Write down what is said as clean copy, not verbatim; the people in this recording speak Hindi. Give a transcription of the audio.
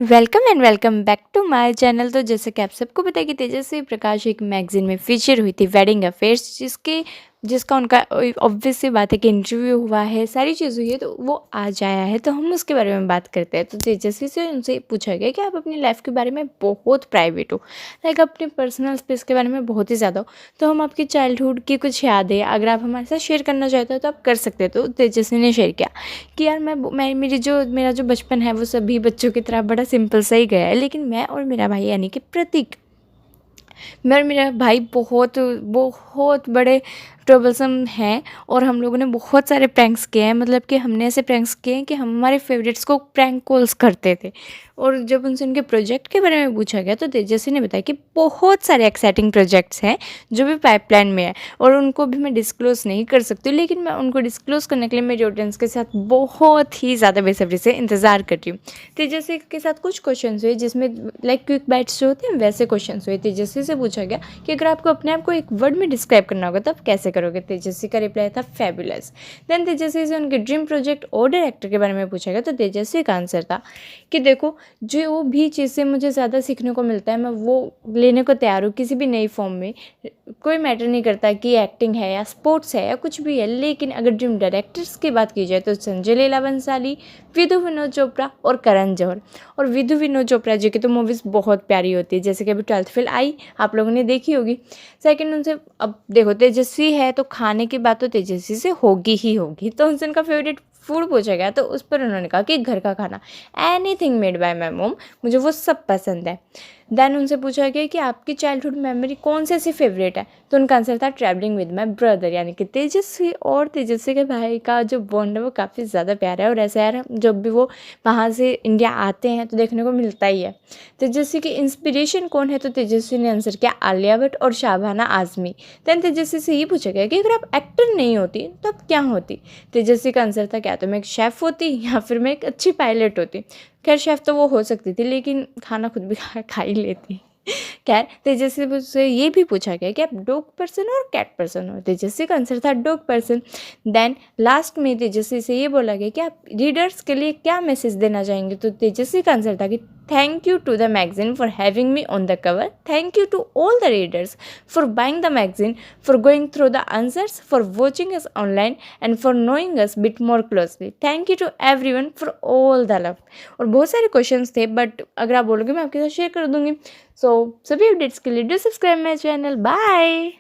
Welcome and welcome back to my channel. तो जैसे कि आप सबको पता है कि तेजस्वी प्रकाश एक मैगजीन में फीचर हुई थी वेडिंग अफेयर्स, जिसका उनका ऑब्वियस सी बात है कि इंटरव्यू हुआ है, सारी चीज़ हुई है, तो वो आज आया है। तो हम उसके बारे में बात करते हैं। तो तेजस्वी से उनसे पूछा गया कि आप अपनी लाइफ के बारे में बहुत प्राइवेट हो, लाइक अपने पर्सनल स्पेस के बारे में बहुत ही ज़्यादा हो, तो हम आपकी चाइल्डहुड की कुछ यादें अगर आप हमारे साथ शेयर करना चाहते हो तो आप कर सकते हो। तो तेजस्वी ने शेयर किया कि यार मैं मेरा जो बचपन है वो सभी बच्चों की तरह बड़ा सिंपल सा ही गया है, लेकिन मैं और मेरा भाई यानी कि प्रतीक, मैं और मेरा भाई बहुत बहुत बड़े ट्रबलसम हैं। और हम लोगों ने बहुत सारे प्रैंक्स किए हैं, मतलब कि हमने ऐसे प्रैंक्स किए हैं कि हम हमारे फेवरेट्स को प्रैंक कॉल्स करते थे। और जब उनसे उनके प्रोजेक्ट के बारे में पूछा गया तो तेजस्वी ने बताया कि बहुत सारे एक्साइटिंग प्रोजेक्ट्स हैं जो भी पाइपलाइन में है, और उनको भी मैं डिस्क्लोज़ नहीं कर सकती, लेकिन मैं उनको डिस्क्लोज़ करने के लिए मेरे ऑडियंस के साथ बहुत ही ज़्यादा बेसब्री से इंतज़ार कर रही हूँ। तेजस्वी के साथ कुछ क्वेश्चन हुए जिसमें लाइक क्विक बाइट्स जो होते हैं वैसे क्वेश्चन हुए। तेजस्वी से पूछा गया कि अगर आपको अपने आप को एक वर्ड में डिस्क्राइब करना होगा तो आप कैसे करोगे। तेजस्वी का रिप्लाई था फैबुलस। देन तेजस्वी से उनके ड्रीम प्रोजेक्ट और डायरेक्टर के बारे में पूछा गया तो तेजस्वी का आंसर था कि देखो, जो भी चीज़ से मुझे ज़्यादा सीखने को मिलता है मैं वो लेने को तैयार हूँ, किसी भी नई फॉर्म में। कोई मैटर नहीं करता कि एक्टिंग है या स्पोर्ट्स है या कुछ भी है, लेकिन अगर ड्रीम डायरेक्टर्स की बात की जाए तो संजय लीला बंसाली, विधु विनोद चोपड़ा और करण जौहर। और विधु विनोद चोपड़ा जी की तो मूवीज़ बहुत प्यारी होती है, जैसे कि अभी 12th फेल आई, आप लोगों ने देखी होगी। सेकंड उनसे, अब देखो तेजस्वी है तो खाने की बात तो तेजस्वी से होगी ही होगी, तो उनसे उनका फेवरेट फूड पूछा गया तो उस पर उन्होंने कहा कि घर का खाना, एनीथिंग मेड बाय माई मोम, मुझे वो सब पसंद है। देन उनसे पूछा गया कि आपकी चाइल्डहुड मेमोरी कौन सी ऐसी फेवरेट है, तो उनका आंसर था ट्रैवलिंग विद माई ब्रदर, यानी कि तेजस्वी और तेजस्वी के भाई का जो बॉन्ड है वो काफ़ी ज़्यादा प्यारा है। और ऐसा यार जब भी वो वहाँ से इंडिया आते हैं तो देखने को मिलता ही है। तेजस्वी की इंस्पिरेशन कौन है, तो तेजस्वी ने आंसर किया आलिया भट्ट और शाबाना आजमी। देन तेजस्वी से ये पूछा गया कि अगर आप एक्टर नहीं होती तो आप क्या होती। तेजस्वी का आंसर था क्या तो मैं एक शेफ़ होती या फिर मैं एक अच्छी पायलट होती। खैर शेफ़ तो वो हो सकती थी, लेकिन खाना खुद भी खा ही लेती। खैर तेजस्वी से ये भी पूछा गया कि आप डॉग पर्सन और कैट पर्सन हो। तेजस्वी का आंसर था डॉग पर्सन। देन लास्ट में तेजस्वी से ये बोला गया कि आप रीडर्स के लिए क्या मैसेज देना चाहेंगे, तो तेजस्वी का आंसर था कि thank you to the magazine for having me on the cover, thank you to all the readers for buying the magazine, for going through the answers, for watching us online and for knowing us bit more closely, thank you to everyone for all the love. और बहुत सारे क्वेश्चंस थे, बट अगर आप बोलोगे मैं आपके साथ शेयर कर दूंगी। सो सभी अपडेट्स के लिए do subscribe my channel. Bye.